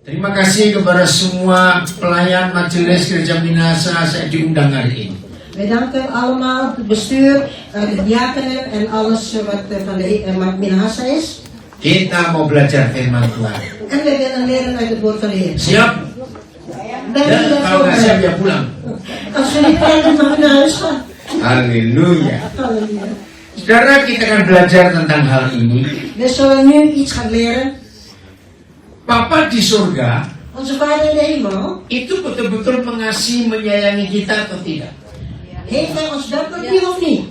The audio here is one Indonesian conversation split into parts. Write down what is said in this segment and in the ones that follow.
Terima kasih kepada semua pelayan majelis gereja Minahasa saya diundang hari ini. Wij danken allemaal het bestuur, de diakenen en alles wat van de Minahasa is. Kita mau belajar firman Tuhan. En we willen leren uit het woord van de Heer. Siap? Ya, kalau nggak siap ya pulang. Als we niet kijken, mag je naar huis gaan. Haleluya. Halleluja. Saudara, kita akan belajar tentang hal ini. We zullen nu iets gaan leren. Papa di surga Onze Vader in de hemel, itu betul-betul mengasihi, menyayangi kita atau tidak? heeft Hij ons werkelijk lief of niet?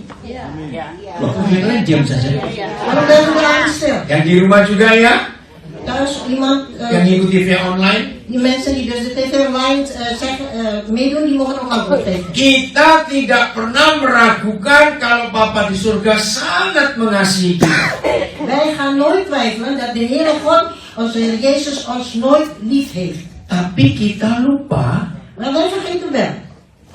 Loh, kok yang lain diam saja? Waarom blijven we daar stil? Yang di rumah juga ya? Thuis iemand, Yang ngikuti via online? die mensen die dus de TV online meedoen, die mogen ook antwoord geven. Kita tidak pernah meragukan kalau Bapa di surga sangat mengasihi kita. Wij gaan nooit twijfelen dat de Heere God, onze Heer Jezus, ons nooit lief heeft. Tapi kita lupa Maar wij vergeten wel.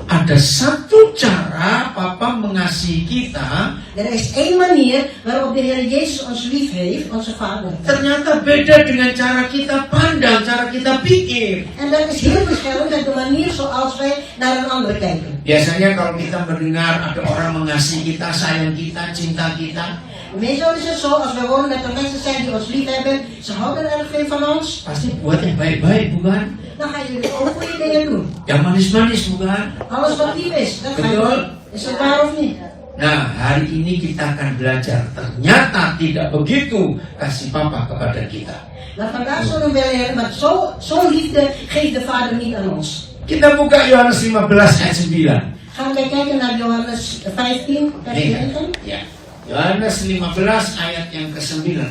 ada satu cara Papa mengasihi kita. Er is één manier waarop de Heer Jezus ons lief heeft, onze Vader. Ternyata beda dengan cara kita pandang, cara kita pikir. En dat is heel verschillend met de manier zoals wij naar een ander kijken. Biasanya kalau kita mendengar ada orang mengasihi kita, sayang kita, cinta kita, Meestal is het zo, als we wonen met de mensen zijn die ons lief hebben, ze houden erg veel van ons, pasti buat yang baik-baik, bukan? dan gaan jullie ook goede dingen doen. Yang manis-manis, bukan? Alles wat lief is, dat ga je Betul. doen. Is dat waar of niet? Nah, hari ini kita akan belajar. Ternyata tidak begitu kasih Papa kepada kita. Maar vandaag zullen we leren, maar zo'n liefde geeft de Vader niet aan ons. Kita buka Yohanes 15 ayat 9. Gaan we kijken naar Johannes 15, vers 9. Ya. Yohanes 15 ayat yang ke-9.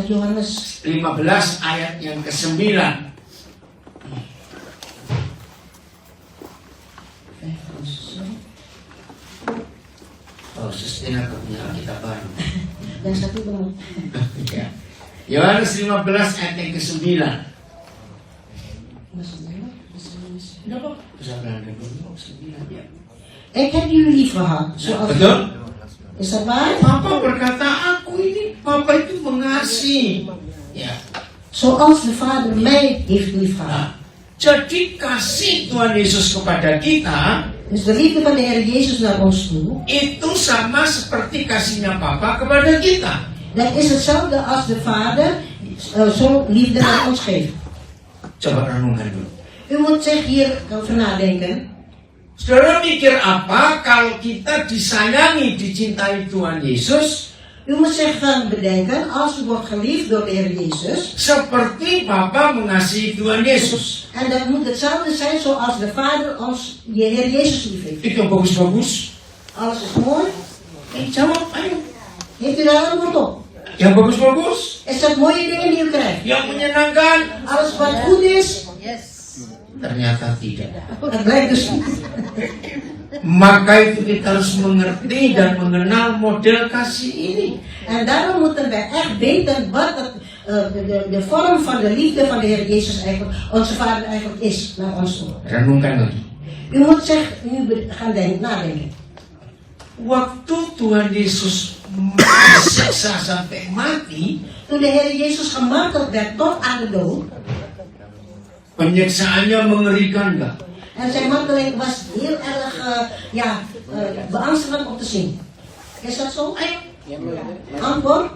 Johannes 15 ayat yang ke-9. Oh, Sustina punya kita baru. yang satu belum. Ya. Yohanes 15 ayat yang ke-9. Kenapa? Bisa Belanda dulu 9 ya. Ik heb jullie lief gehad. Zoals Betul? Is dat waar? Papa berkata, aku ini, Papa itu mengasihi. Ya. Zoals de Vader mij heeft lief gehad. Nah, jadi kasih Tuhan Yesus kepada kita Dus de liefde van de Heer Jezus naar ons toe, itu sama seperti kasihnya Papa kepada kita. dat is hetzelfde als de Vader zo'n liefde aan ons geeft. Coba renungkan dulu. U moet zich hier over nadenken. Saudara mikir apa kalau kita disayangi, dicintai Tuhan Yesus U moet zich gaan bedenken, als u wordt geliefd door de Heer Jezus, seperti Papa mengasihi Tuhan Yesus. en dat moet hetzelfde zijn zoals de Vader ons, de Heer Jezus lief heeft. Itu bagus-bagus. Alles is mooi. Jawab, ayo. Heeft u daar antwoord op? Yang bagus-bagus, Is dat mooie dingen die u krijgt? yang menyenangkan. Alles wat goed is? Ternyata tidak. Dat blijkt dus niet. Maka itu kita harus mengerti dan mengenal model kasih ini. En daarom moeten wij echt weten wat de vorm van de liefde van de Heer Jezus eigenlijk, onze Vader eigenlijk is naar ons toe. Renungkan lagi. U moet zich nu gaan nadenken. Waktu Tuhan Yesus disiksa sampai mati, Toen de Heer Jezus gemarteld werd tot aan de dood, penyiksaannya mengerikan enggak? en zijn marteling was heel erg beangstigend om te zien. Is dat zo? Antwoord?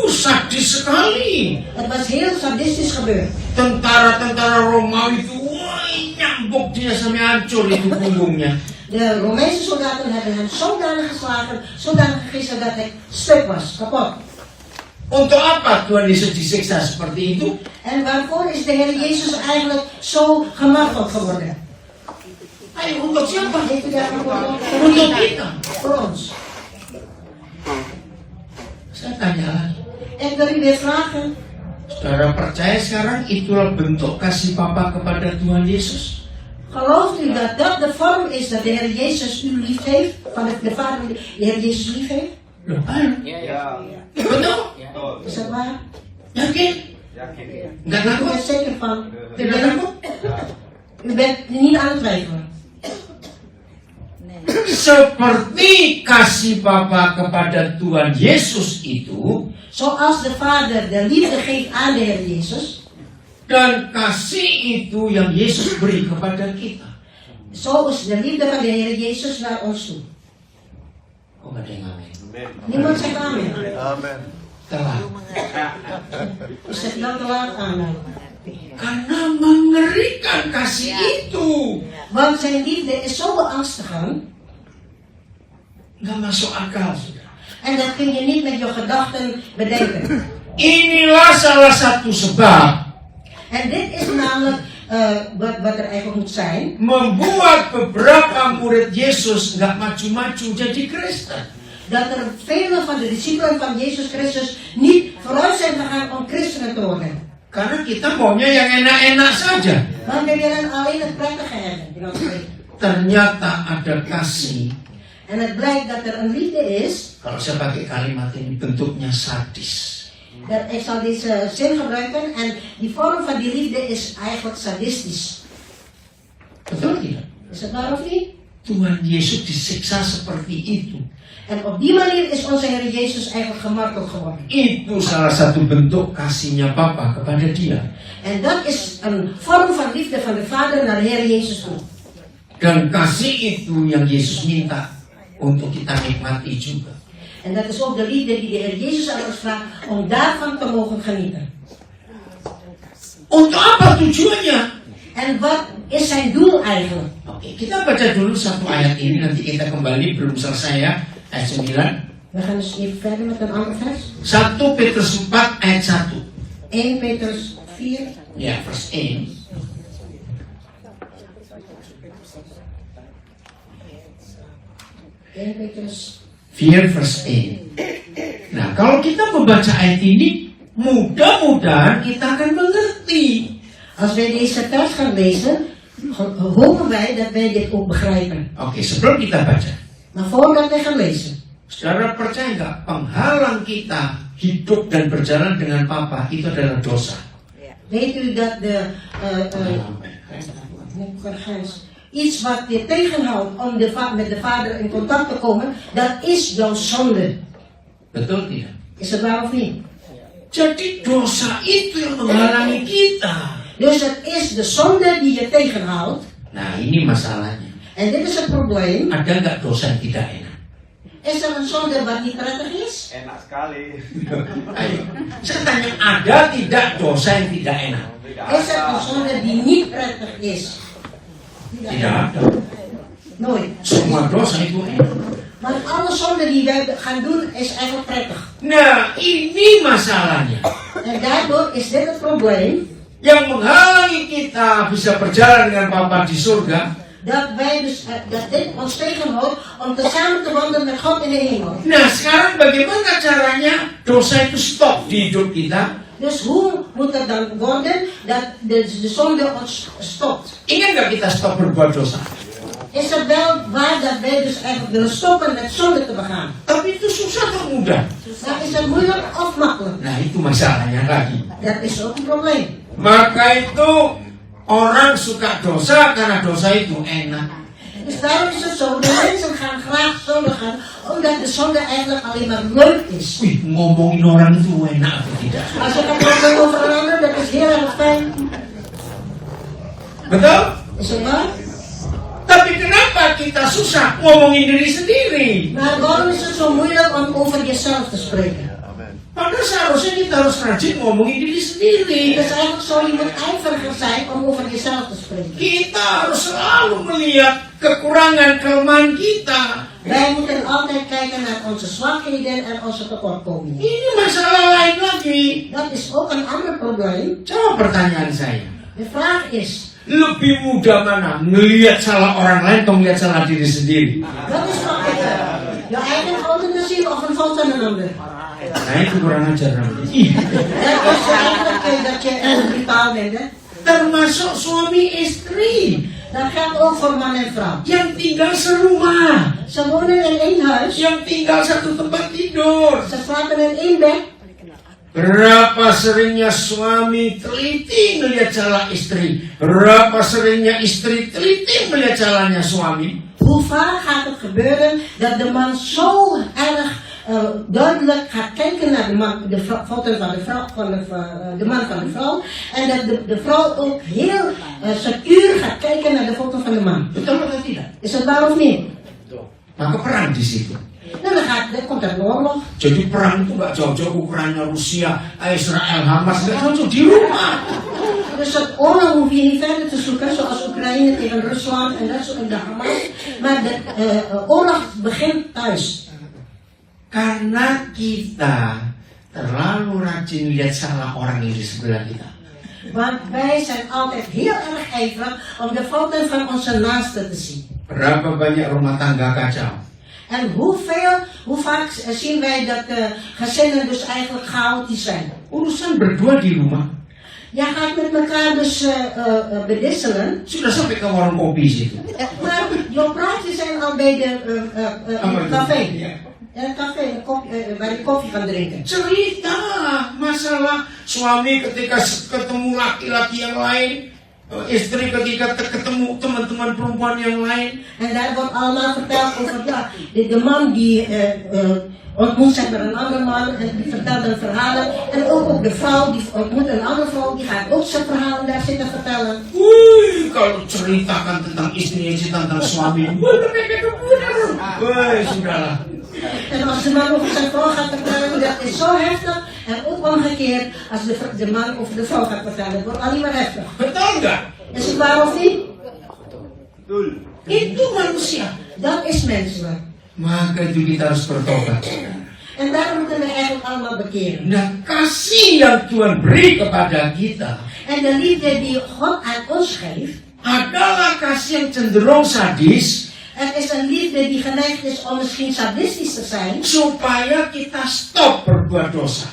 Sadis sekali. Het was heel sadistisch gebeurd. Tentara-tentara Romawi itu nyambuk dia sampai hancur itu punggungnya. De Romeinse soldaten hebben hem zodanig geslagen, zodanig gegisten dat hij stuk was, kapot. Untuk apa Tuhan Yesus disiksa seperti itu? En waarvoor is de Heer Jezus eigenlijk zo gemarteld geworden? Ayo, untuk siapa? Heeft u daar een antwoord op? Untuk kita. Voor ons. Saya tanya lagi. Ik wil u weer vragen, Saudara percaya sekarang itulah bentuk kasih Papa kepada Tuhan Yesus? gelooft u dat dat de vorm is dat de Heer Jezus u lief heeft? Van de Vader die de Heer Jezus lief heeft? Loh, ayo. Betul? Is dat waar? Yakin? Enggak Ik ben takut? er zeker van. Tidak takut? U bent niet aan het twijfelen. Seperti kasih Bapa kepada Tuhan Yesus itu, Zoals de Vader de liefde geeft aan de Heer Jezus. Dan kasih itu yang Yesus beri kepada kita. Zo is de liefde van de Heer Jezus naar ons toe. Oh, ada yang amin. Niemand zegt amen. Amen. Telah. Is het dan te laat? Amen. Karena mengerikan kasih itu. Want zijn liefde is zo beangstigend. Nggak masuk akal, saudara. En dat kun je niet met je gedachten bedenken. Inilah salah satu sebab En dit is namelijk wat er eigenlijk moet zijn. membuat beberapa murid Yesus nggak maju-maju jadi Kristen. Dat er vele van de discipelen van Jezus Christus niet vooruit zijn gegaan om christenen te worden. Karena kita maunya yang enak-enak saja. Want we willen alleen het prettige hebben. in ons leven. Ternyata ada kasih. En het blijkt dat er een liefde is. Kalau saya pakai kalimat ini bentuknya sadis. Ik zal deze zin gebruiken. En die vorm van die liefde is eigenlijk sadistisch. Betul tidak? Is het waar of niet? Tuhan Yesus disiksa seperti itu. En op die manier is onze Heer Jezus eigenlijk gemarteld geworden. Itu salah satu bentuk kasihnya Bapa kepada dia. En dat is een vorm van liefde van de Vader naar de Heer Jezus toe. Dan kasih itu yang Yesus minta untuk kita nikmati juga. En dat is ook de liefde die de Heer Jezus aan ons vraagt om daarvan te mogen genieten. Untuk apa tujuannya? En wat is zijn doel eigenlijk? Oke, kita baca dulu satu ayat ini, nanti kita kembali, belum selesai ya, ayat 9. We gaan dus even verder met een ander vers. 1 Petrus 4 ayat 1. 1 Petrus 4. Ya, vers 1. Petrus 4 vers 1. Nah, kalau kita membaca ayat ini, mudah-mudahan kita akan mengerti. Als wij deze vers gaan lezen, hopen wij dat wij dit ook begrijpen. Oke, sebelum kita baca, Maar voordat wij gaan lezen, saudara percaya nggak penghalang kita hidup dan berjalan dengan Papa itu adalah dosa? weet u dat iets wat je tegenhoudt om met de Vader in contact te komen, dat is jouw zonde. Betul tidak? Is het waar of niet? Jadi dosa itu yang menghalangi kita. Dus het is de zonde die je tegenhoudt. Nah, ini masalahnya. En dit is het probleem. Ada nggak dosa yang tidak enak? Is er een zonde wat niet prettig is? Enak sekali. Ayo, saya tanya, ada tidak dosa yang tidak enak? Is er een zonde die niet prettig is? Tidak ada. Nooit. Semua dosa itu enak. Want alle zonde die wij gaan doen is eigenlijk prettig. Nah, ini masalahnya. En daardoor is dit het probleem. Yang menghalangi kita bisa berjalan dengan Bapa di surga. Dat wij dus, dat dit ons tegenhoudt om tezamen te wandelen met God in de hemel. Nah, sekarang bagaimana caranya dosa itu stop di hidup kita? Dus hoe moet het dan worden dat de zonde ons stopt? Ingat nggak kita stop berbuat dosa? Is het wel waar dat wij dus eigenlijk willen stoppen met zonde te begaan? Tapi itu susah atau mudah? Dan is het moeilijk of makkelijk? Nah, itu masalahnya lagi. Dat is ook een probleem. Maka itu orang suka dosa karena dosa itu enak. Dus daarom is het zo, de mensen gaan graag zondigen, omdat de zonde eigenlijk alleen maar leuk is. Wih, ngomongin orang itu enak atau tidak? Als je gaat praten over een ander, dat is heel erg fijn. Betul? Is het waar? Tapi kenapa kita susah ngomongin diri sendiri? Maar waarom is het zo moeilijk om over jezelf te spreken? Padahal seharusnya kita harus rajin ngomongin diri sendiri. Het is eigenlijk zo, je moet ijveriger zijn om over jezelf te spreken. Kita harus selalu melihat kekurangan kelemahan kita. Wij moeten altijd kijken naar onze zwakheden en onze tekortkomingen. Ini masalah lain lagi. Dat is ook een ander probleem. Coba pertanyaan saya. De vraag is, Lebih mudah mana? Ngelihat salah orang lain atau ngelihat salah diri sendiri? wat is makkelijker? Je eigen fouten te zien of een fout van een ander? Nah, itu kurang ajar namanya. Ih. Dat is eigenlijk dat je erg brutaal bent, hè? Termasuk suami istri Dat geldt ook voor man en vrouw. yang tinggal serumah, Ze wonen in één huis, yang tinggal satu tempat tidur. ze slapen in één bed. Berapa seringnya suami teliti melihat salah istri? Berapa seringnya istri teliti melihat salahnya suami? Hoe vaak gaat het gebeuren dat de man zo erg duidelijk gaat kijken naar de fouten van de vrouw, de man van de vrouw. En dat de vrouw ook heel secuur gaat kijken naar de foto van de man. Betul atau tidak? Is dat waar of niet? Maka perang di situ. Nou, dan komt er een oorlog. Jadi perang itu nggak jauh-jauh ukurannya Rusia, Israel, Hamas, nggak jauh-jauh di rumah. Dus dat oorlog hoef je niet verder te zoeken, zoals Oekraïne tegen Rusland en dat soort de Hamas. Maar de oorlog begint thuis. Karena kita terlalu rajin lihat salah orang yang di sebelah kita. Want wij zijn altijd heel erg ijverig om de fouten van onze naasten te zien. Berapa banyak rumah tangga kacau? En hoe vaak zien wij dat gezinnen dus eigenlijk chaotisch zijn. Urusan berdua di rumah. Jij gaat met elkaar dus bedisselen. Sudah sampai ke warung kopi situ. Maar jouw praatjes zijn al bij de café. Ya. Ja, café, waar je koffie kan drinken. Cerita masalah suami ketika ketemu laki-laki yang lain, istri ketika ketemu teman-teman perempuan yang lain. En daar wordt allemaal verteld over, ja, de man die ontmoet zich met een andere man en die vertelt dan verhalen. En ook de vrouw die ontmoet een andere vrouw, die gaat ook zijn verhalen daar zitten vertellen. Wih, kalau ceritakan tentang istrinya, tentang suami, wih, sudahlah. En als de man over zijn vrouw gaat vertellen, dat is zo heftig. En ook omgekeerd, als de man over de vrouw gaat vertellen, dat wordt alleen maar heftig. Betul nggak? Is het waar of niet? Itu manusia. Dat is menselijk. Maka itu kita harus bertobat. En daarom moeten we eigenlijk allemaal bekeren. Nah, kasih yang Tuhan beri kepada kita En de liefde die God aan ons geeft, adalah kasih yang cenderung sadis, het is een liefde die geneigd is om misschien sadistisch te zijn. supaya kita stop berbuat dosa.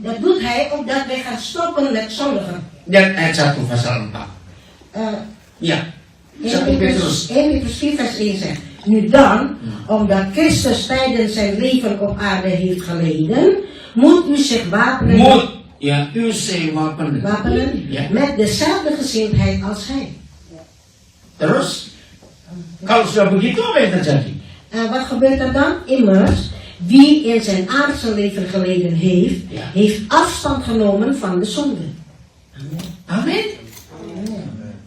Dat doet hij opdat wij gaan stoppen met zondigen. Lihat ayat 1 pasal 4. Ya, 1 Petrus. 1 Petrus 4 vers 1 zegt. Nu dan, omdat Christus tijdens zijn leven op aarde heeft geleden, moet u zich wapenen. Moet, ya, u zich wapenen. Ya. Met dezelfde gezindheid als hij. Terus, kalau sudah begitu apa yang terjadi? En wat gebeurt er dan? Immers, wie in zijn aardse leven geleden heeft, heeft afstand genomen van de zonde. Amin.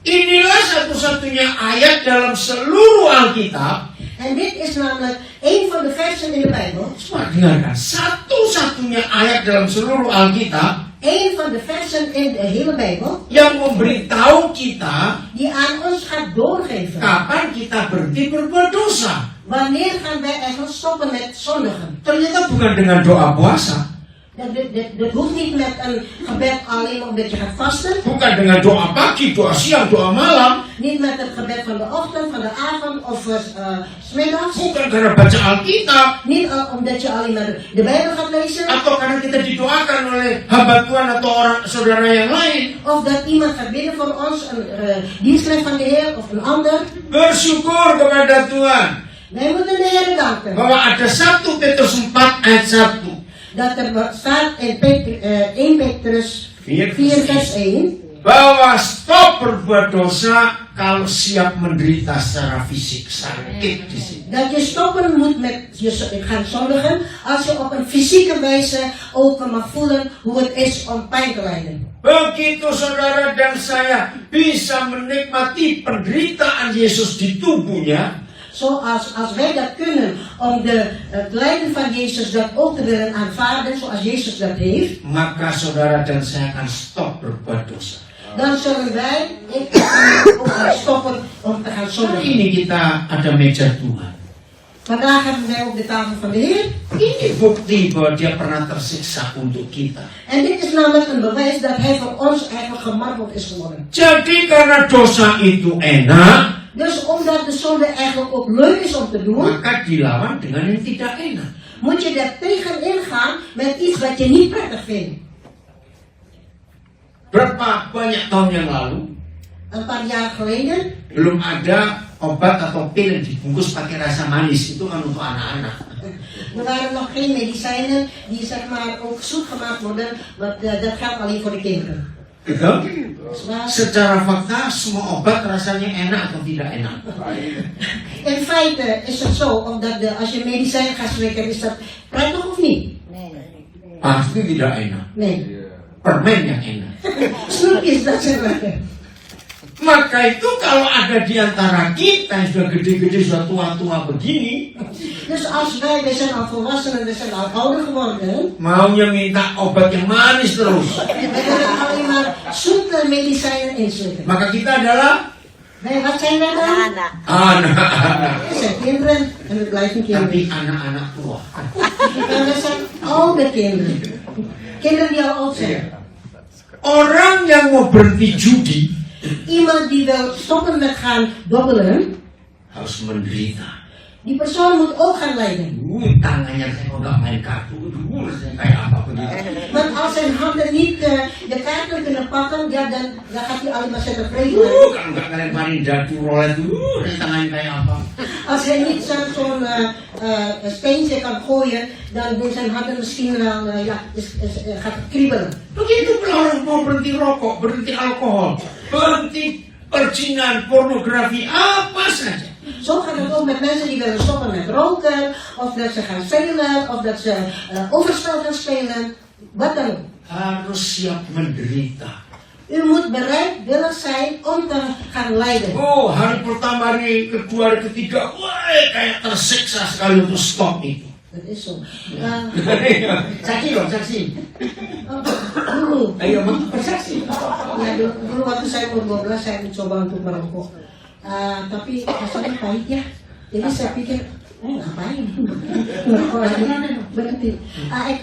Inilah satu-satunya ayat dalam seluruh Alkitab. En dit is namelijk een van de versen in de Bijbel. Semua dengarkan, satu-satunya ayat dalam seluruh Alkitab Een van de versen in de hele Bijbel yang memberitahu kita die aan ons gaat doorgeven. kapan kita berhenti berbuat dosa. Wanneer gaan wij eigenlijk stoppen met zondigen? Ternyata bukan dengan doa puasa, Dat hoeft niet met een gebed alleen omdat je gaat vasten. bukan dengan doa pagi, doa siang, doa malam, Niet met het gebed van de ochtend, van de avond of 's middags. bukan karena baca Alkitab, Niet omdat je alleen maar de Bijbel gaat lezen. atau karena kita didoakan oleh hamba Tuhan atau orang saudara yang lain. Of dat iemand gaat bidden voor ons, een dienstknecht van de Heer of een ander. Bersyukur kepada Tuhan Wij moeten de Heer danken. bahwa ada 1 Petrus 4 ayat 1. Dat er staat in 1 Petrus 4 vers 1. Bahwa stop berbuat dosa kalau siap menderita secara fisik, sakit di sini. Dat je stoppen moet met je gaan zondigen als je op een fysieke wijze ook mag voelen hoe het is om pijn te lijden. Begitu saudara dan saya bisa menikmati penderitaan Yesus di tubuhnya, Als wij dat kunnen om het lijden van Jezus dat ook te willen aanvaarden zoals Jezus dat heeft, maka saudara dan saya akan stop berbuat dosa. dan zullen wij ook gaan stoppen om te gaan Hari zondigen. ini kita ada meja Tuhan. Vandaag hebben wij op de tafel van de Heer. Ini bukti bahwa dia pernah tersiksa untuk kita. En dit is namelijk een bewijs dat hij voor ons eigenlijk gemarteld is geworden. Jadi karena dosa itu enak, Dus omdat de zonde eigenlijk ook leuk is om te doen, maka dilawan dengan yang tidak enak. moet je daar tegenin gaan met iets wat je niet prettig vindt. Berapa banyak tahun yang lalu, Een paar jaar geleden belum ada obat atau pil yang dibungkus pakai rasa manis. Itu kan untuk anak-anak. er waren nog geen medicijnen die zeg maar ook zoet gemaakt worden, want dat geldt alleen voor de kinderen. Betul? Zwaar. Secara fakta semua obat rasanya enak atau tidak enak? In feite is het zo, omdat als je medicijn gaat slikken, is dat prettig of niet? Pasti tidak enak. Nee. Permen yang enak. Snoepjes, dat zijn lekker. Maka itu kalau ada di antara kita yang sudah gede-gede, sudah tua-tua begini, Dus als wij zijn al volwassenen, we zijn al ouder geworden, maunya minta obat yang manis terus. we willen alleen maar zoete medicijnen inslikken. Maka kita adalah Nee, wat zijn wij dan? anak-anak. We zijn kinderen en we blijven kinderen. Tapi anak-anak tua. En we zijn oude kinderen. Kinderen die al oud zijn. Orang yang mau berhenti judi Iemand die wil stoppen met gaan dobbelen, harus menderita. die persoon moet ook gaan lijden. Tangannya saya kalau nggak main kartu, saya kayak apa begitu. Want als zijn handen niet de kaarten kunnen pakken, ja, dan gaat hij alleen maar zitten vreten. Kalau nggak ngelemparin dadu roulette, tangannya kayak apa. Als hij niet zo'n steentje kan gooien, dan doen zijn handen misschien wel, gaat kriebelen. Begitu pula orang mau berhenti rokok, berhenti alkohol, berhenti percinan, pornografi, apa saja. Zo gaat het ook met mensen die willen stoppen met roken, of dat ze gaan spelen, of dat ze overspel gaan spelen, wat dan ook. Harus siap menderita. U moet bereidwillig zijn om te gaan lijden. Oh, hari pertama, hari kedua, hari ketiga, wah kayak tersiksa sekali untuk stop itu. Dat is zo. Saksi dong, saksi. Dulu, Ayo, bersaksi. ya, dulu waktu saya umur 12 saya mencoba untuk merokok. Tapi rasanya pahit ya. Jadi saya pikir, ngapain? Merokok lagi. Berhenti.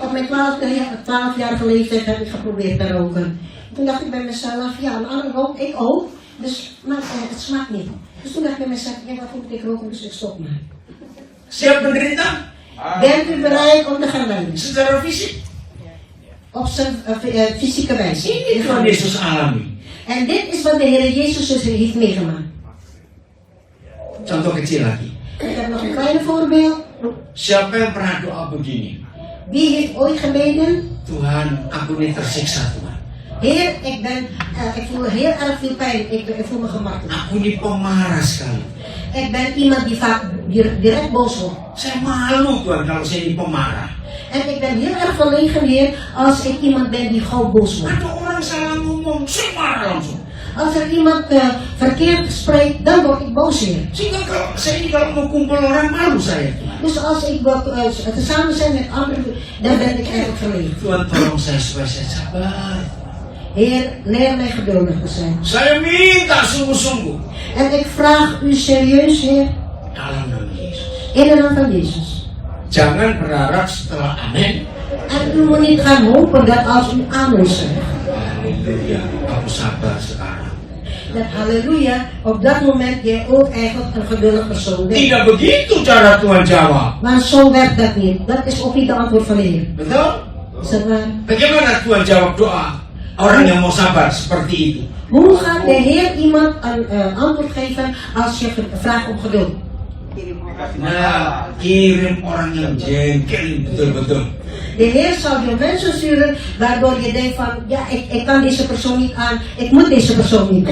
Op mijn 12-jarige leeftijd heb ik geprobeerd te roken. Toen dacht ik bij mezelf, ja, een ander rookt, ik ook. Dus, maar het smaakt niet. Dus toen dacht ik bij mezelf, ja, wat moet ik roken, dus ik stop maar. Siap menderita? Bent u bereid om te gaan lijden? Secara fisik. Op zijn fysieke wijze. Ini Tuhan Yesus alami. En dit is wat de Heer Jezus dus heeft meegemaakt. Contoh kecil lagi. Ik heb nog een kleine voorbeeld. Siapa yang pernah doa begini? Wie heeft ooit gebeden? Tuhan, aku ini tersiksa Tuhan. Heer, ik voel heel erg veel pijn. Ik voel me gemakkelijk. Aku ini pemarah sekali. Ik ben iemand die vaak direct boos wordt. Saya malu Tuhan kalau saya ini pemarah. En ik ben heel erg verlegen, Heer, als ik iemand ben die gauw boos wordt. Ada orang salah ngomong, saya marah langsung. Als er iemand verkeerd spreekt, dan word ik boos, Heer. Sehingga kalau saya ini kalau mau kumpul orang malu saya Tuhan. Dus als ik tezamen zijn met anderen, dan ben ik erg verlegen. Tuhan tolong saya supaya saya sabar. Heer, leer mij geduldig te zijn. Saya minta sungguh-sungguh. En ik vraag u serieus, Heer, Dalam nama Yesus. in de naam van Jezus. Jangan berharap setelah amin. En u moet niet gaan hopen dat als u amen zegt, Halleluja, aku sabar sekarang. dat halleluja, op dat moment jij ook eigenlijk een geduldig persoon bent. Tidak begitu cara Tuhan jawab. Maar zo werkt dat niet. Dat is ook niet de antwoord van de Heer. Betul? Is dat waar? Bagaimana Tuhan jawab doa orang yang mau sabar seperti itu? Hoe gaat de Heer iemand een antwoord geven als je vraagt om geduld? Nah, kirim orang yang jengkel betul-betul. De Heer zal je mensen sturen waardoor je denkt van, ja, ik kan deze persoon niet aan, ik moet deze persoon niet.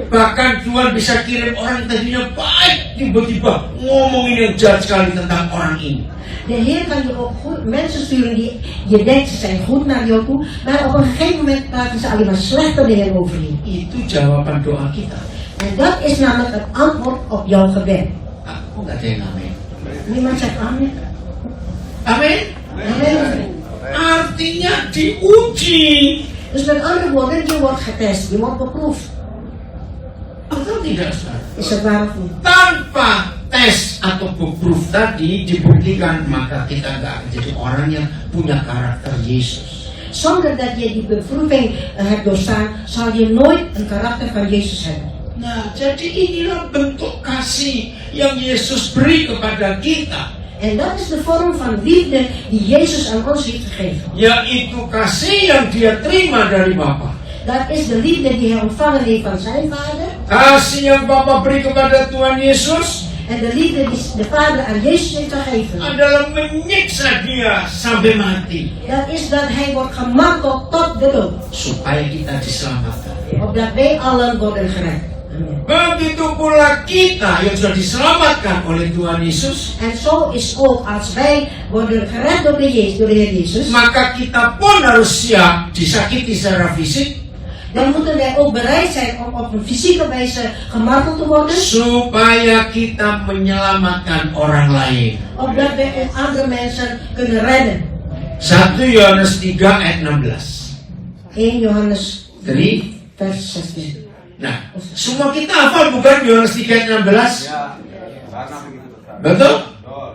Bahkan Tuhan bisa kirim orang yang tadinya baik, tiba-tiba ngomongin yang jahat sekali tentang orang ini. De Heer kan je ook goed mensen sturen die je denkt ze zijn goed naar jou toe, maar op een gegeven moment praten ze alleen maar slecht de Heer over je. Itu jawaban doa kita. En dat is namelijk het antwoord op jouw gebed. Aku nggak ada yang amin. Niemand zegt amen. Amin? Amen. Artinya diuji. Dus met andere woorden, je wordt getest, je wordt beproefd. Betul tidak, saudara? Is dat waar of niet? Tanpa tes atau beproof tadi dibuktikan, maka kita nggak akan jadi orang yang punya karakter Yesus. Zonder dat je die beproeving hebt doorstaan, zal je nooit een karakter van Jezus hebben. Nah, jadi inilah bentuk kasih yang Yesus beri kepada kita. En dat is de vorm van liefde die Jezus aan ons heeft gegeven. Yaitu kasih yang dia terima dari Bapa. Dat is de liefde die hij ontvangen heeft van zijn vader. Kasih yang Bapa beri kepada Tuhan Yesus En de liefde die de Vader aan Jezus heeft gegeven. adalah menyiksa dia sampai mati. Dat is dat hij wordt gemarteld tot de dood. Supaya kita diselamatkan. Opdat wij allen worden gered. Amen. Begitu pula kita yang sudah diselamatkan oleh Tuhan Yesus, En zo is ook als wij worden gered door de Heer Jezus. maka kita pun harus siap disakiti secara fisik, Dan moeten wij ook bereid zijn om op een fysieke wijze gemarteld te worden. supaya kita menyelamatkan orang lain. Opdat wij ook andere mensen kunnen redden. 1 Yohanes 3 ayat 16. 1 Johannes 3. vers 16. Nah, semua kita hafal bukan Yohanes 3 ayat 16? Ya, karena begitu besar. Betul?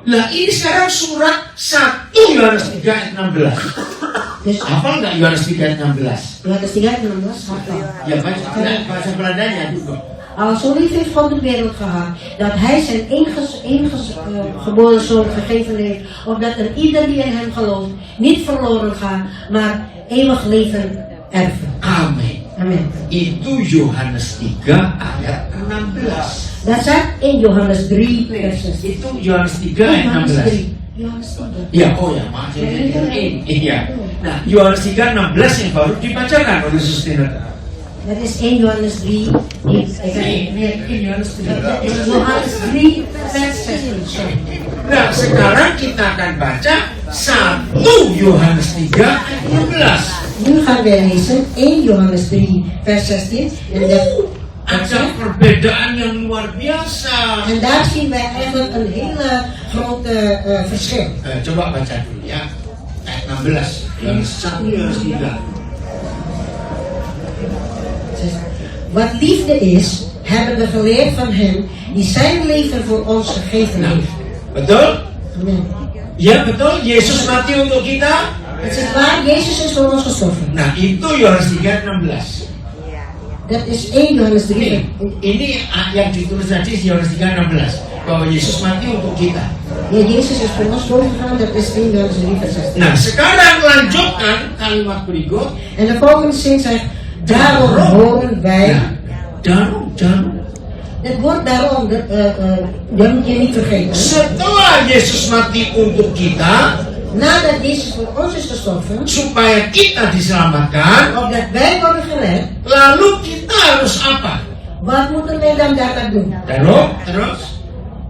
Nah, ini sekarang surat 1 Yohanes 3 ayat 16. Dus Hafal nggak Yohanes 3 ayat 16? Johannes 3 ayat 16 hafal. Ya, bahasa Belandanya juga. Al zo lief heeft God de wereld gehad, dat hij zijn enige geboren zoon gegeven heeft, opdat er ieder die in hem gelooft, niet verloren gaat, maar eeuwig leven erven. Amin. Amen. Itu Yohanes 3 ayat 16. Dat staat in Johannes 3 vers 16. Itu Yohanes 3 ayat Johannes 16. 3. Johannes 3. Ya, oh ya, maaf iya. Nah, Yohanes 3 16 yang baru dibacakan oleh Suster. Dat is 1 Johannes 3. Ini Yohanes 3. Johannes 3 vers 16. Sorry. Nah, sekarang kita akan baca 1 Yohanes 3 ayat 16. Nu gaan wij lezen 1 Johannes 3 vers 16. En Ada perbedaan yang luar biasa. En daar zien wij eigenlijk een hele grote verschil. Coba baca dulu ya. Ayat 16. Yang 1 Yohanes 3. Wat liefde is, hebben we geleerd van hem die zijn leven voor ons gegeven Nah, heeft. betul? Amen. Ya betul, Yesus mati untuk kita. Het is waar, Jezus is voor ons gestorven. Nah, itu Yohanes 3 ayat 16. Dat is 1 Johannes 3. Ini yang ditulis tadi Yohanes 3 16 bahwa Yesus mati untuk kita. Ja, Jezus is voor ons doorgegaan, dat is 1 Johannes 3 vers 16. Nah, sekarang lanjutkan kalimat berikut. En de volgende zin zegt, daarom horen wij. Nah, daarom. Het woord daarom, dat moet je niet vergeten. Setelah Yesus mati untuk kita, Nadat Jezus voor ons is gestorven, supaya kita diselamatkan, opdat wij worden gered, lalu kita harus apa? wat moeten wij dan daarbij doen? Terus?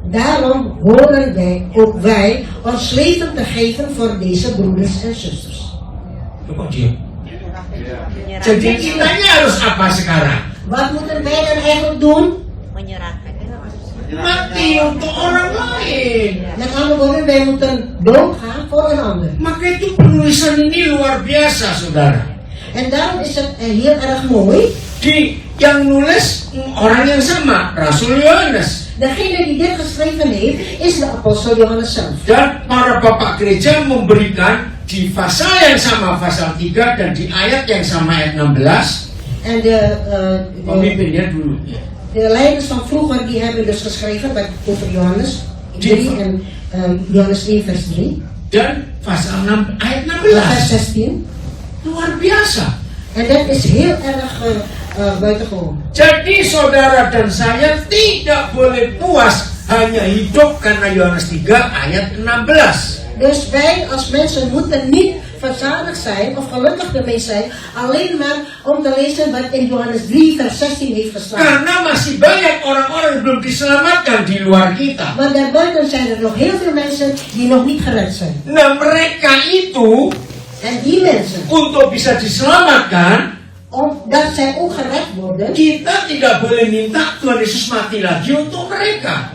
Daarom horen ook wij ons leven te geven voor deze broeders en zusters. Kok diam? Jadi kitanya harus apa sekarang? Wat moeten wij dan eigenlijk doen? Menyerahkan. Mati untuk orang lain. Met andere woorden, wij moeten doodgaan voor een ander. Maka itu penulisan ini luar biasa, saudara. En daarom is het heel erg mooi. Yang nulis orang yang sama, Rasul Yohanes. Degene die dit geschreven heeft, is de apostel Johannes zelf. Dan para bapak gereja memberikan di pasal yang sama, pasal 3, dan di ayat yang sama, ayat 16. En Pemimpinnya dulu. de leiders van vroeger die hebben dus geschreven over Johannes 3 en Johannes 1 vers 3. Dan pasal 6, ayat Vers 16. 16. Luar biasa. En dat is heel erg buitengewoon. Jadi saudara dan saya tidak boleh puas hanya hidup karena Yohanes 3 ayat 16. Dus wij als mensen moeten niet verzadigd zijn of gelukkig ermee zijn, alleen maar om te lezen wat in Johannes 3 vers 16 heeft gestaan. Karena masih banyak orang-orang yang belum diselamatkan di luar kita. Want daarbuiten zijn er nog heel veel mensen die nog niet gered zijn. Nah, mereka itu En die mensen, untuk bisa diselamatkan, omdat zij ook gered worden, kita tidak boleh minta Tuhan Yesus mati lagi untuk mereka.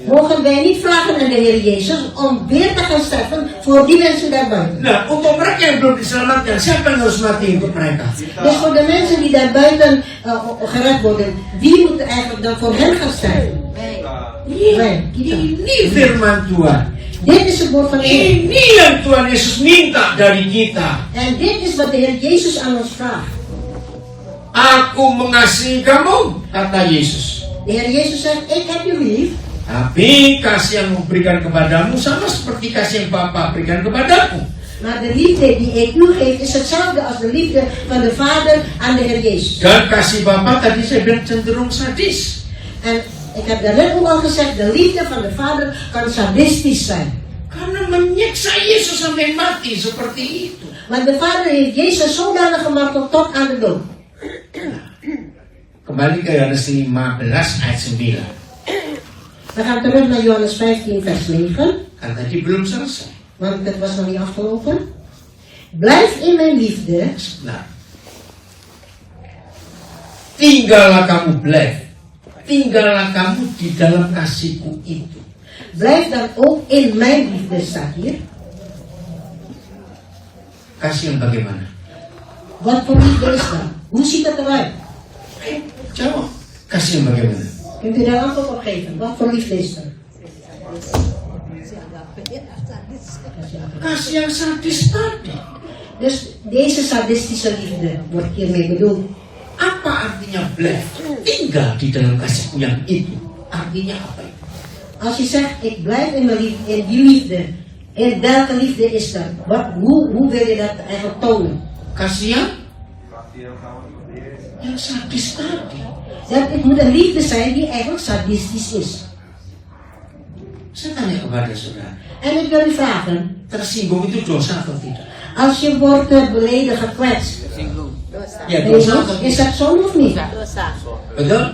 mogen wij niet vragen aan de Heer Jezus om weer te gaan sterven voor die mensen daarbuiten. Nah, untuk mereka yang belum diselamatkan, siapa yang harus mati untuk mereka? Dus voor de mensen die daarbuiten gered worden, wie moet eigenlijk dan voor hen gaan sterven? Wij, kita. Ini firman Tuhan. Dit is het woord van de Heer. Ini yang Tuhan Yesus minta dari kita. En dit is wat de Heer Jezus aan ons vraagt. Aku mengasihi kamu, kata Yesus. De Heer Jezus zegt, ik heb je lief. Tapi kasih yang memberikan kepadamu sama seperti kasih yang Bapa berikan kepadaku. Maar de liefde die ik u geef is hetzelfde als de liefde van de Vader aan de Heer Jezus. Dan kasih Bapa tadi saya bilang cenderung sadis. En Ik heb daarnet ook al gezegd, de liefde van de vader kan sadistisch zijn. Karena menyiksa Yesus sampai mati seperti itu. Maar de vader heeft Jezus zodanig gemarteld tot aan de dood. Kembali ke Yohanes 15 ayat 9. We gaan terug naar Johannes 15 vers 9. Karena tadi belum selesai. Want het was nog niet afgelopen. Blijf in mijn liefde. Nah, tinggallah kamu blijf. Tinggallah kamu di dalam kasihku itu. Blijf dan ook in mijn liefde, staat hier. Kasih yang bagaimana? Wat voor liefde is dat? Hoe ziet dat eruit? Jawab. Kasih yang bagaimana? Kunt u daar antwoord op geven? Wat voor liefde is dat? Kasih yang sadis tadi. Dus deze sadistische liefde wordt hiermee bedoeld. Apa artinya blijf? Tinggal di dalam kasihku yang itu. Artinya apa itu? Als je zegt, ik blijf in mijn liefde, in die liefde, in welke liefde is dat? Hoe wil je dat eigenlijk tonen? Kasih yang sadis tadi. Het moet een liefde zijn die eigenlijk sadistisch is. Saya tanya kepada saudara, En ik wil u vragen, tersinggung itu dosa atau tidak? als je wordt beledigd, gekwetst, Ya dosa atau is tidak? dat zonde of niet? Betul?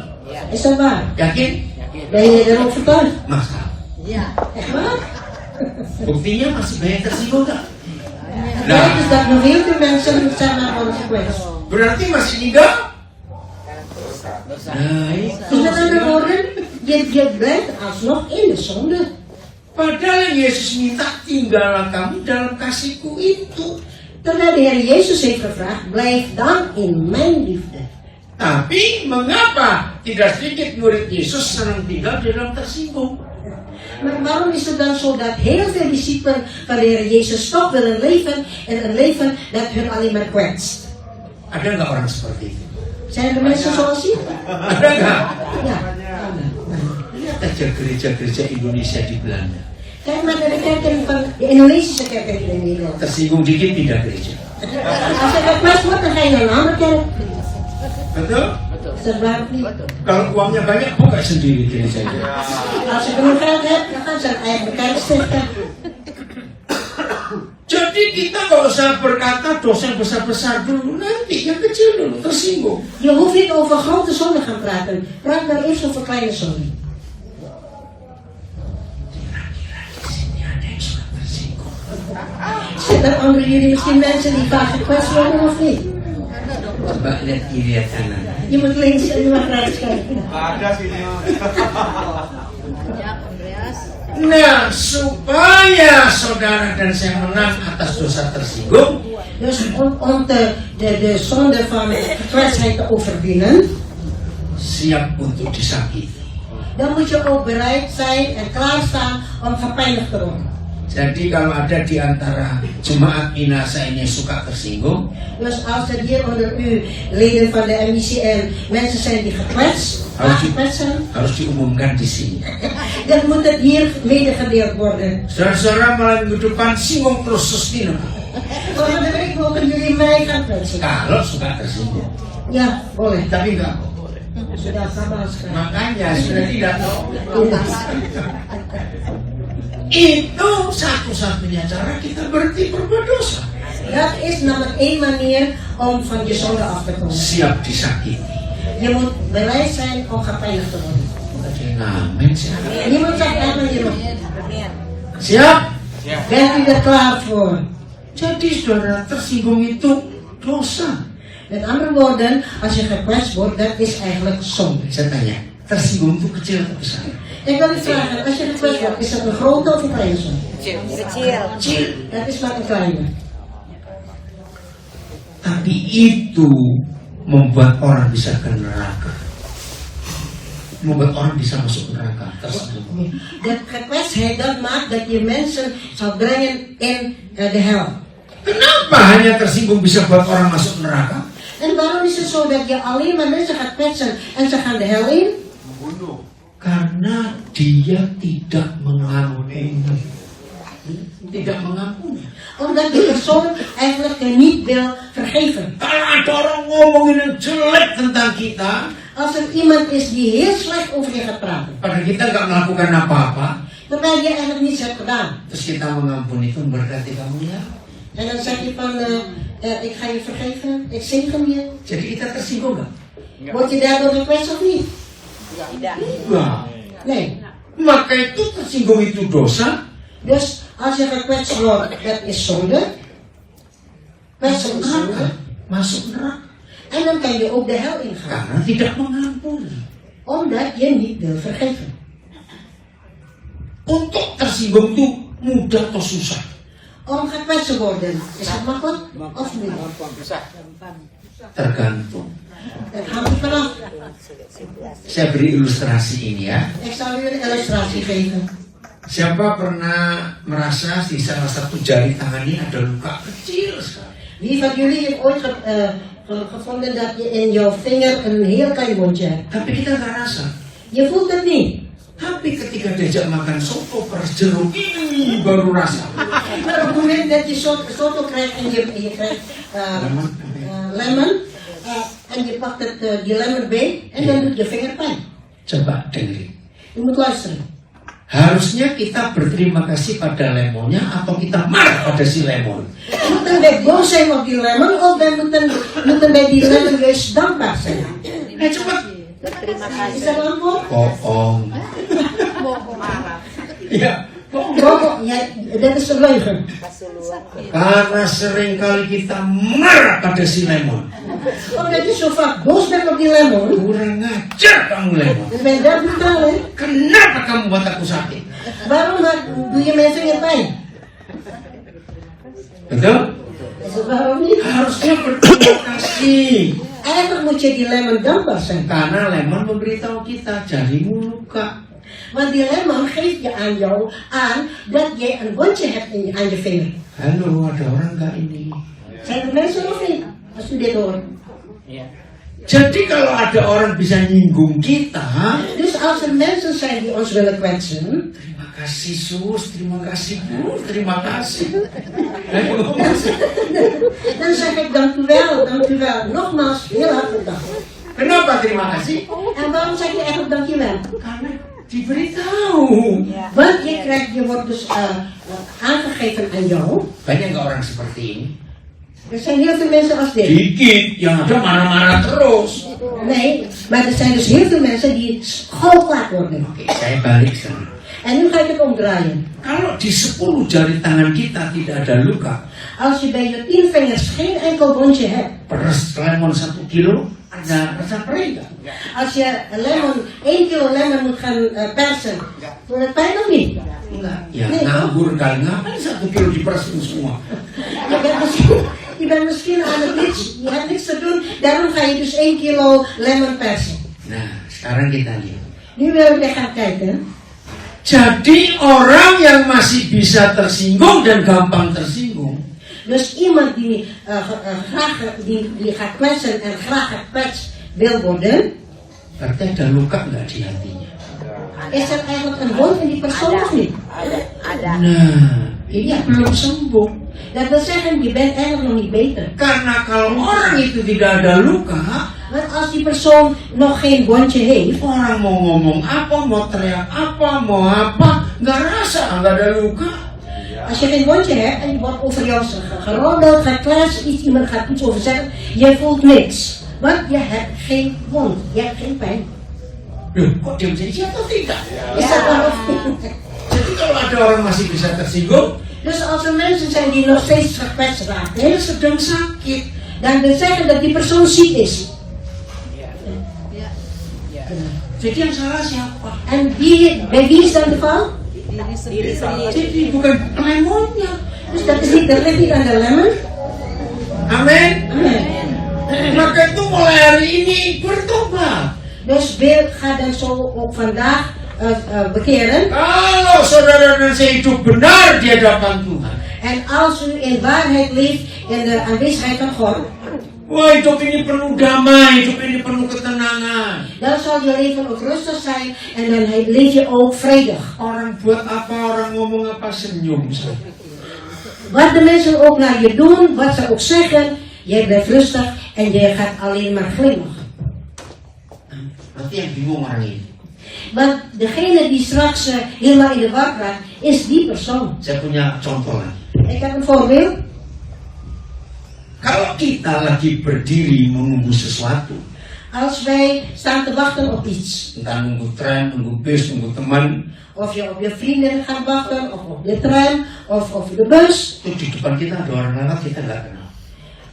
Is dat waar? Yakin? Ben je er overtuigd? Masalah. Echt waar? Buktinya masih banyak tersinggung tak? Blijkt dus dat nog heel veel mensen zeg maar worden gekwetst. Berarti masih tinggal? Nah, Dus met andere woorden, je blijft alsnog in de zonde. Padahal Yesus minta tinggallah kamu dalam kasihku itu. Terwijl de Heer Jezus heeft gevraagd, blijf dan in mijn liefde. Tapi mengapa tidak sedikit murid Yesus senang tinggal di dalam tersinggung? Maar waarom is het dan zo dat heel veel discipelen van de Heer Jezus toch willen leven en een leven dat hun alleen maar kwetst? Ada nggak orang seperti itu? Zijn er mensen zoals u? Ada nggak? Ja. Lihat aja gereja-gereja Indonesia di Belanda. Kijk maar naar de kerken van de Indonesische kerken in Nederland. Tersinggung dikit pindah gereja. Als je gekwetst wordt, dan ga je naar een andere kerk. Betul? Is dat waar of niet? Kalau uangnya banyak, buka sendiri gerejanya. Als je genoeg geld hebt, dan gaan ze een eigen kerk stichten. Jadi kita nggak usah berkata dosa yang besar-besar dulu, nanti yang kecil dulu tersinggung. Je hoeft niet over grote zonden gaan praten. Praat maar eerst over kleine zonden. Kira-kira di sini ada yang suka tersinggung. Zijn er onder jullie misschien mensen die vaak gekwetst worden of niet? Coba lihat kiri lihat kanan. Je moet links en je mag rechts kijken. Ada sih ini. Nah, supaya saudara dan saya menang atas dosa tersinggung, Dus om de zonde van gekwetstheid te overwinnen, siap untuk disakiti. dan moet je ook bereid zijn en klaarstaan om gepijnigd te worden. Jadi kalau ada di antara jemaat Minasa ini yang suka tersinggung, Dus als er hier onder u leden van de MICN mensen zijn die gekwetst zijn, harus diumumkan di sini. dan moet het hier medegedeeld worden. Saudara-saudara malam minggu depan singgung terus Sustino. Volgende week mogen jullie mij gaan kwetsen. Kalau suka tersinggung, Ja, boleh. tapi enggak. Sudah sama sekali. Makanya sudah tidak tahu. Itu satu-satunya cara kita berhenti berbuat dosa. Dat is namelijk één manier om van je zonde af te komen. Siap disakiti. Je moet bereid zijn om gepijnigd te worden. Ada yang ngamen sih. En je moet zeggen, je Siap? bent u er klaar voor? Jadi saudara, tersinggung itu dosa. Met andere woorden, als je gekwetst wordt, dat is eigenlijk zonde. Saya tanya, tersinggung itu kecil atau besar? Ik wil u vragen, als je gekwetst wordt, is dat een grote of een kleine zonde? Kecil. Dat is maar een kleine. Tapi itu membuat orang bisa ke neraka. Membuat orang bisa masuk neraka. Tersinggung. De gekwetstheid, dat maakt dat je mensen zal brengen in de hel. Kenapa hanya tersinggung bisa buat orang masuk neraka? En waarom is het zo dat je alleen maar mensen gaat kwetsen en ze gaan de hel in? Karena dia tidak mengampuni. Tidak mengampuni. Omdat de persoon eigenlijk niet wil vergeven. Kalau ada orang ngomongin yang jelek tentang kita, Als er iemand is die heel slecht over je gaat praten, Padahal kita nggak melakukan apa-apa, terwijl je eigenlijk niets hebt gedaan. terus kita mengampuni itu berarti kamu ya. En dan zeg je van, ik ga je vergeven, ik zegen je. Jadi kita tersinggung nggak? Word je daardoor gekwetst of niet? Wah, Nee. maka itu tersinggung itu dosa. Dus als je gekwetst wordt, dat is zonde. Kwetsen is zonde. Masuk neraka. En dan kan je ook de hel ingaan. Karena tidak mengampuni. Omdat je niet wil vergeven. Untuk tersinggung itu mudah atau susah? Om gekwetst te worden, is dat makkelijk of moeilijk? Tergantung. Dat hangt er vanaf. Saya beri ilustrasi ini ya. Ik zal u een illustratie geven. Siapa pernah merasa di salah satu jari tangannya ada luka kecil sekali? Wie van jullie heeft ooit gevonden dat je in jouw vinger een heel klein wondje hebt? Tapi kita nggak rasa. Je voelt het niet. Tapi ketika diajak makan soto peras jeruk ini baru rasa. Maar op het moment dat je soto krijgt en je krijgt lemon en je pakt die lemon bij en dan doet je vinger pijn. Coba dengerin. Je moet luisteren. Harusnya kita berterima kasih pada lemonnya atau kita marah pada si lemon? Moeten wij boos zijn op die lemon of wij moeten bij die lemon juist dankbaar zijn? Cepat. Is dat een antwoord? Bohong. Ja. Bohong. Ja, dat is een leugen. Karena seringkali kita marah pada si lemon. Omdat je zo vaak boos bent op die lemon, Kurang ngajar kamu lemon. dan ben je dat brutaal, hè? Kenapa kamu buat aku sakit? Waarom doe je mijn vinger pijn? Betul? Is het waarom niet? Harusnya berterima kasih. Eigenlijk moet je die lemon dankbaar zijn. Karena lemon memberitahu kita jarimu luka. Want die lemon geeft je aan jou aan dat jij een wondje hebt aan je vinger. Halo, ada orang nggak ini? Zijn er mensen of niet? Als u dit hoort. Jadi kalau ada orang bisa nyinggung kita, Dus als er mensen zijn die ons willen kwetsen, terima kasih sus, terima kasih bu, terima kasih. dan zeg ik dank u wel. Nogmaals, heel hartelijk dank. Kenapa terima kasih? En waarom zeg je eigenlijk dank je wel? Karena diberitahu. Want je wordt dus aangegeven aan jou. Banyak nggak orang seperti ini? Er zijn heel veel mensen als dit. Dikit, yang ada marah-marah terus. Nee, maar er zijn dus heel veel mensen die gauw kwaad worden. Oke, saya balik sekarang. En nu ga ik het omdraaien. Kalau di 10 jari tangan kita tidak ada luka, Als je bij je 10 vingers geen enkel wondje hebt. peras lemon 1 kilo, ada rasa perih nggak? Als je 1 kilo lemon moet gaan persen. Doet het pijn of niet? Enggak. Ya, Nee. ngabur kali. Ngapain 1 kilo diperas itu semua? Je bent misschien aan het niets. Je hebt niks te doen. Daarom ga je dus 1 kilo lemon persen. Nah, sekarang kita lihat. Nu willen we gaan kijken. Jadi orang yang masih bisa tersinggung dan gampang tersinggung, Dus iemand die graag die gaat kwetsen en graag gekwetst wil worden. berarti ada luka nggak di hatinya? Is er eigenlijk een wond in die persoon of niet? Nah, ini belum sembuh. Dat wil zeggen, je bent eigenlijk nog niet beter. Karena kalau orang itu tidak ada luka, Want als die persoon nog geen wondje heeft, orang mau ngomong apa, mau teriak apa, mau apa, nggak rasa, nggak ada luka. als je geen wondje hebt en je wordt over jou geroddeld, gekletst, iemand gaat iets over zeggen, je voelt niks. Want je hebt geen wond, je hebt geen pijn. Loh, kok dia menjadi jatuh tidak? Is dat waarom? Jadi kalau ada orang masih bisa tersinggung, Dus als er mensen zijn die nog steeds gekwetst raken, dia sedang sakit. dan wil zeggen dat die persoon ziek is. Jadi yang salah siapa? En bij wie is dan de fout? Jadi bukan lemonnya. Dus dat ligt niet aan de lemon. Amin. Amen. Maka itu mulai hari ini bertobat. Dus ga dan zo ook vandaag bekeren. Kalau saudara dan saya hidup benar di hadapan Tuhan, En als u in waarheid leeft in de aanwezigheid van God, wah hidup ini penuh damai, hidup ini penuh ketenangan. dan zal je leven ook rustig zijn en dan leef je ook vredig. Orang buat apa, orang ngomong apa, senyum saja. Wat de mensen ook naar je doen, wat ze ook zeggen, jij bent rustig en je gaat alleen maar glimlachen. Berarti yang bingung orang ini. Want degene die straks helemaal in de war raakt, is die persoon. Saya punya contoh lagi. Ik heb een voorbeeld. Kalau kita lagi berdiri menunggu sesuatu, Als wij staan te wachten op iets, entah nunggu tram, nunggu bus, nunggu teman, of je op je vrienden gaat wachten, of op de tram, of op de bus, itu di depan kita ada orang lewat kita nggak kenal.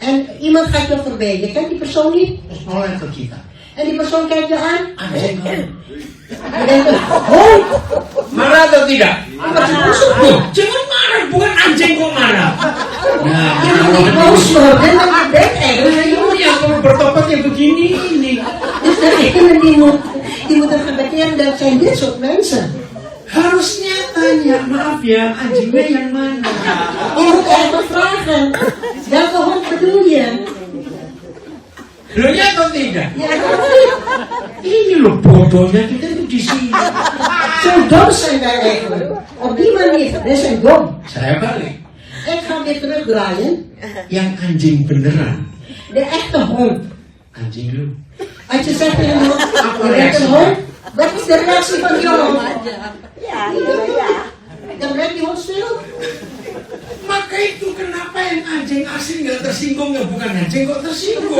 en iemand gaat je voorbij. Je kent die persoon niet, Terus mulai ke kita. en die persoon kijkt je aan. Anjing kamu. Je denkt, hoi, Marah atau tidak? marah. Loh, jangan marah, bukan anjing kok marah. Nah, Je moet niet boos worden, want je bent eigenlijk Kamu yang kalau bertobat ya begini ini. Dus degene die moet gebateerd, dat zijn dit soort mensen. Harusnya tanya, maaf ya, anjingnya yang mana? Je moet eigenlijk vragen, welke hond bedoel je? Loh ya atau tidak? Ja, dat niet. Ini loh bodohnya kita itu di sini. Zo dom zijn wij eigenlijk. Op die manier, wij zijn dom. Saya balik. Ik ga weer terugdraaien. Yang anjing beneran, De echte hond. anjing lu. Als je zegt tegen een hond, je bent een hond, wat is de reactie van die hond? Ja. Dan blijft die hond stil. Maka itu kenapa yang anjing asing nggak tersinggung, ya bukan anjing kok tersinggung.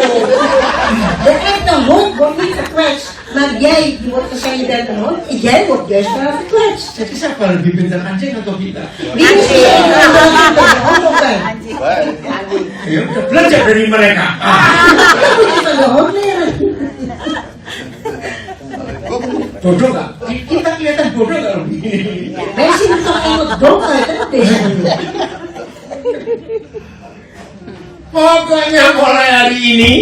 De echte hond wordt niet gekwetst. Maar jij, die wordt gezegd, je bent een hond, en jij wordt juist wel gekwetst. Jadi siapa lebih pintar, anjing atau kita? Wie is die de hond of wij? Ya udah belajar dari mereka. Dan moet je van de hond leren. Bodoh nggak? Kita kelihatan bodoh kalau begini. Wij zien er toch eigenlijk dom uit, hè, op deze manier. Pokoknya mulai hari ini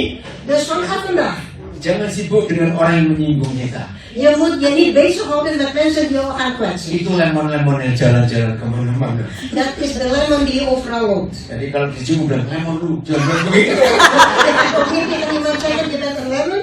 Dus vanaf vandaag, jangan sibuk dengan orang yang menyinggung kita. je moet je niet bezighouden met mensen die jou gaan kwetsen. Itu lemon-lemon yang jalan-jalan kemana-mana. Dat is de lemon die overal loopt. Jadi kalau dicium udah lemon lu, jangan begitu. Als je tegen iemand zegt, je bent een lemon,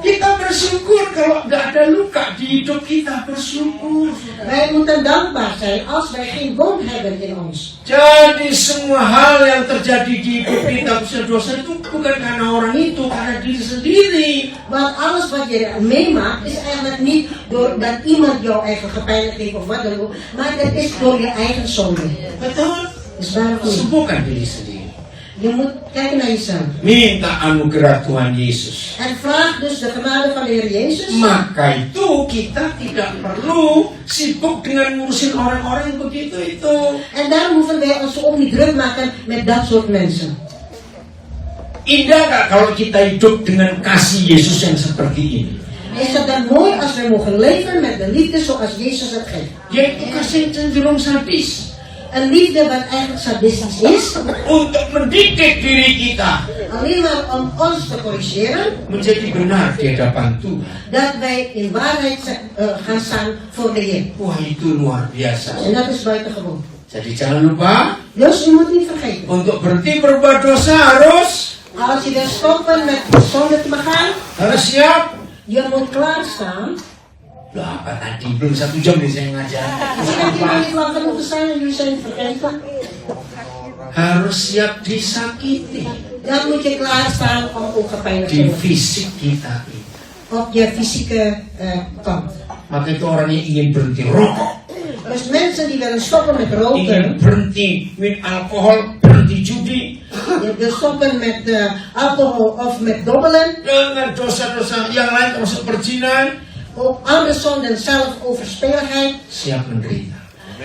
Kita bersyukur kalau nggak ada luka di hidup kita, bersyukur. wij moeten dankbaar zijn als wij geen wond hebben in ons. Jadi semua hal yang terjadi di hidup kita, khususnya dosa itu bukan karena orang itu, karena diri sendiri. Want alles wat je meemaakt is eigenlijk niet doordat iemand jou eigen gepijnigd heeft of wat dan ook, maar dat is door je eigen zonde. Betul? Is waar of niet? Sembuhkan diri sendiri. Je moet kijken naar jezelf. Minta anugerah Tuhan Yesus. En vraag dus de genade van de Heer Jezus. Maka itu kita tidak perlu sibuk dengan ngurusin orang-orang yang begitu itu. En daarom hoeven wij ons ook niet druk maken met dat soort mensen. Indah gak kalau kita hidup dengan kasih Yesus yang seperti ini? Is het dan mooi als wij mogen leven met de liefde zoals Jezus het geeft? Yaitu kasih yang cenderung sadis. Een liefde wat eigenlijk sadistisch is, Untuk mendidik diri kita alleen maar om ons te corrigeren, menjadi benar di hadapan Tuhan. dat wij in waarheid gaan staan voor de Heer. Wah, itu luar biasa. En dat is buitengewoon. Jadi jangan lupa, Dus u moet niet vergeten. untuk berhenti berbuat dosa harus Als je wil stoppen met zonde te begaan, siap. je moet klaarstaan. Loh, apa tadi? Belum 1 jam nih saya ngajar. Misschien heb je nog niet lang genoeg gestaan en jullie zijn het vergeten. Harus siap disakiti Dan moet je klaarstaan om ook gepijnigd te di worden. fisik kita ini. Op je fysieke kant. Maka itu orang yang ingin berhenti rokok, Dus mensen die willen stoppen met ingin roken, berhenti minum alkohol, berhenti judi, je wil stoppen met alcohol of met dobbelen, dengan dosa-dosa yang lain termasuk perzinahan, ook andere zonden, zelfoverspeligheid. siap menderita.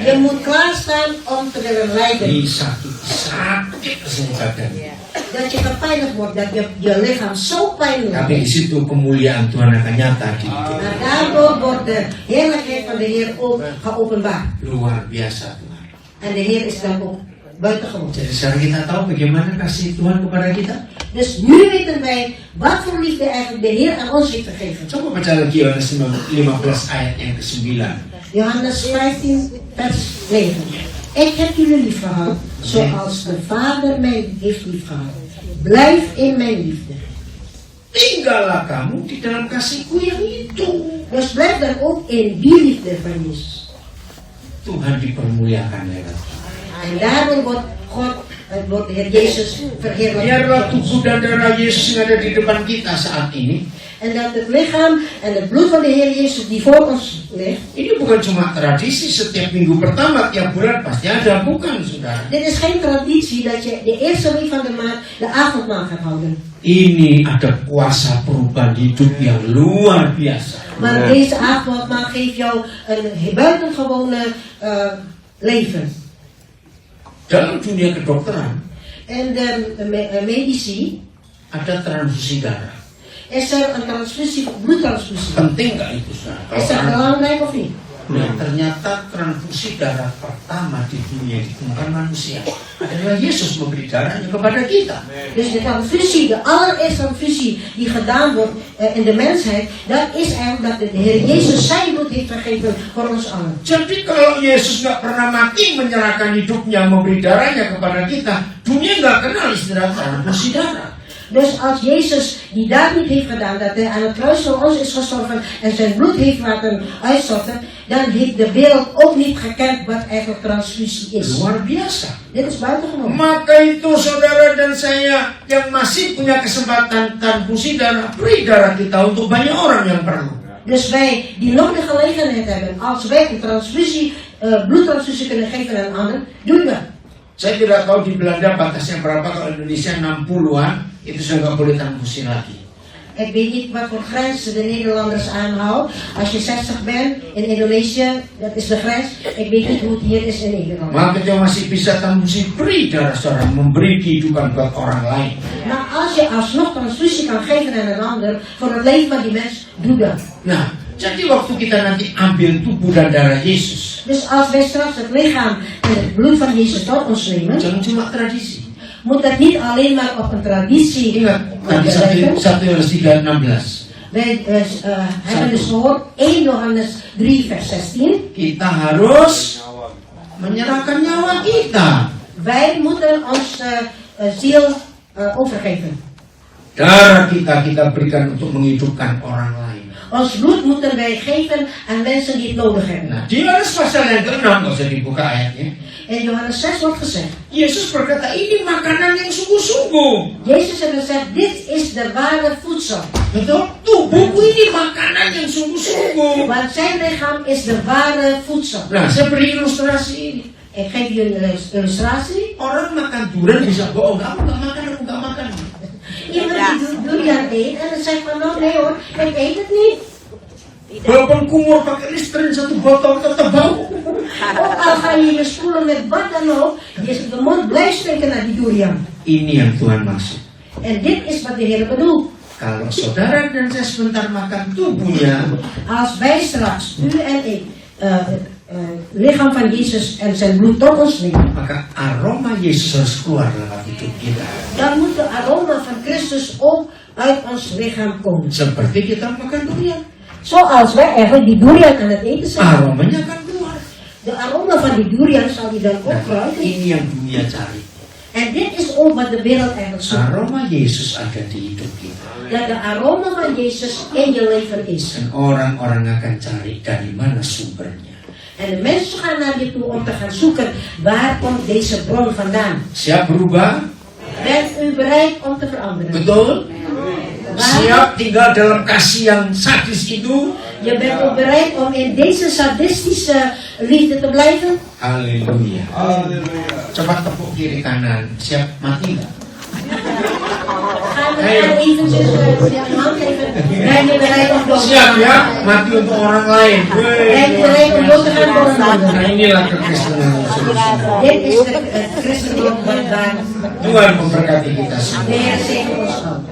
Je moet klaarstaan om te willen lijden. Disakiti, sakit semua badannya. Dat je gepijnigd wordt, dat je lichaam zo pijnlijk Tapi di is. situ kemuliaan Tuhan akan nyata di hidup. Maar daardoor wordt de heerlijkheid van de Heer ook geopenbaard. Luar biasa Tuhan. En de Heer is dan ook buitengewoon. Jadi sekarang kita tahu bagaimana kasih Tuhan kepada kita. Dus nu weten wij wat voor liefde eigenlijk de Heer aan ons heeft gegeven. Coba baca lagi Yohanes 15 ayat yang ke-9. Johannes 15 vers 9. Ik heb jullie lief gehad, zoals de Vader mij heeft lief gehad. Blijf in mijn liefde. Tinggallah kamu di dalam kasihku yang itu. Dus blijf dan ook in die liefde van Jezus. Tuhan dipermuliakan lewat. En daarom wordt de Heer Jezus verheerlijkt. Biarlah tubuh dan darah Yesus yang ada di depan kita saat ini En dat het lichaam en het bloed van de Heer Jezus die voor ons ligt. Ini bukan cuma tradisi setiap minggu pertama tiap bulan pasti ada, bukan saudara. Dit is geen traditie dat je de eerste week van de maand de avondmaal gaat houden. Ini ada kuasa perubahan hidup yang luar biasa. Maar deze avondmaal geeft jou een buitengewone leven. Dalam dunia kedokteran En de medici ada transfusi darah. is er een transfusie, bloedtransfusie. Penting nggak itu, saudara? Is dat belangrijk of niet? Nah, ternyata transfusi darah pertama di dunia ditemukan manusia adalah Yesus memberi darahnya kepada kita. Dus de transfusie, de allereerste transfusie die gedaan wordt in de mensheid, dat is eigenlijk dat de Heer Jezus zijn bloed heeft gegeven voor ons allen. Jadi kalau Yesus nggak pernah mati menyerahkan hidupnya memberi darahnya kepada kita, dunia nggak kenal istilah transfusi darah. Dus als Jezus die daad niet heeft gedaan, dat hij aan het kruis voor ons is gestorven en zijn bloed heeft laten uitstorten, dan heeft de wereld ook niet gekend wat eigenlijk transfusie is. Luar biasa. Dit is buitengewoon. Maka itu saudara dan saya yang masih punya kesempatan transfusi darah, beri darah kita untuk banyak orang yang perlu. Dus wij die nog de gelegenheid hebben, als wij een transfusie, bloedtransfusie kunnen geven aan anderen, doen we. Saya tidak tahu di Belanda batasnya berapa, kalau Indonesia 60-an itu sudah nggak boleh transfusi lagi. Ik weet niet wat voor grenzen de Nederlanders aanhouden. Als je 60 bent in Indonesië, dat is de grens. Ik weet niet hoe het hier is in Nederland. Maka kita masih bisa transfusi, beri darah saudara, memberi kehidupan buat orang lain. Maar als je alsnog transfusie kan geven aan een ander voor het leven van die mens, doe dat. Nah, jadi waktu kita nanti ambil tubuh dan darah Yesus, Dus als wij straks het lichaam en het bloed van Jezus tot ons nemen, jangan cuma tradisi. moet dat niet alleen maar op een traditie Ingat, tadi 1 Yohanes 3:16. Wij hebben dus gehoord 1 Johannes 3 vers 16. Kita harus menyerahkan nyawa kita. Wij moeten onze ziel overgeven. Darah kita berikan untuk menghidupkan orang lain. Ons bloed moeten wij geven aan mensen die het nodig hebben. Nah, di Yohanes pasal yang ke-6, nggak usah dibuka ayatnya. In Johannes 6 wordt gezegd. Yesus berkata, ini makanan yang sungguh-sungguh. Jezus heeft gezegd, dit is de ware voedsel. Betul? Tubuhku ini makanan yang sungguh-sungguh. Want zijn lichaam is de ware voedsel. Nah, saya beri ilustrasi ini. Ik geef jullie een illustratie. Orang makan durian bisa bohong, aku nggak makan. Iemand die durian eet en dan zegt van, nou nee hoor, ik eet het niet. Walaupun kumur pakai Listerine 1 botol tetap bau. Ook al ga je je spoelen met wat dan ook, de mond blijft stinken naar die durian. Ini yang Tuhan maksud. En dit is wat de Heer bedoelt. Kalau saudara dan saya sebentar makan tubuhnya, Als wij straks, u en ik, lichaam van Jezus en zijn bloed tot ons nemen, maka aroma Yesus harus keluar dalam hidup kita. dan moet de aroma van Christus ook uit ons lichaam komen. Seperti kita makan durian, Zoals wij eigenlijk die durian aan het eten zijn. aromanya akan keluar. De aroma van die durian zal die dan ook Nah, kruiden. ini yang dunia cari. En dit is ook wat de wereld eigenlijk zoekt. Aroma Yesus ada di hidup kita. Dat de aroma van Jezus in je leven is. Dan orang-orang akan cari dari mana sumbernya. En de mensen gaan naar je toe om te gaan zoeken, waar komt deze bron vandaan? Siap berubah? Bent u bereid om te veranderen? Betul? Siap tinggal dalam kasih yang sadis itu? Je bent ook bereid om in deze sadistische liefde te blijven? Haleluya. Coba tepuk kiri kanan. Siap mati nggak? Gaan we elkaar eventjes de hand geven? Ben je bereid om dood te Siap gaan? ya, mati untuk orang lain. Ben je bereid om dood te gaan voor een ander? Nah, inilah kekristenan yang sungguh-sungguh. Dit is het christendom waar Tuhan memberkati kita de semua. Heer zegen ons allen.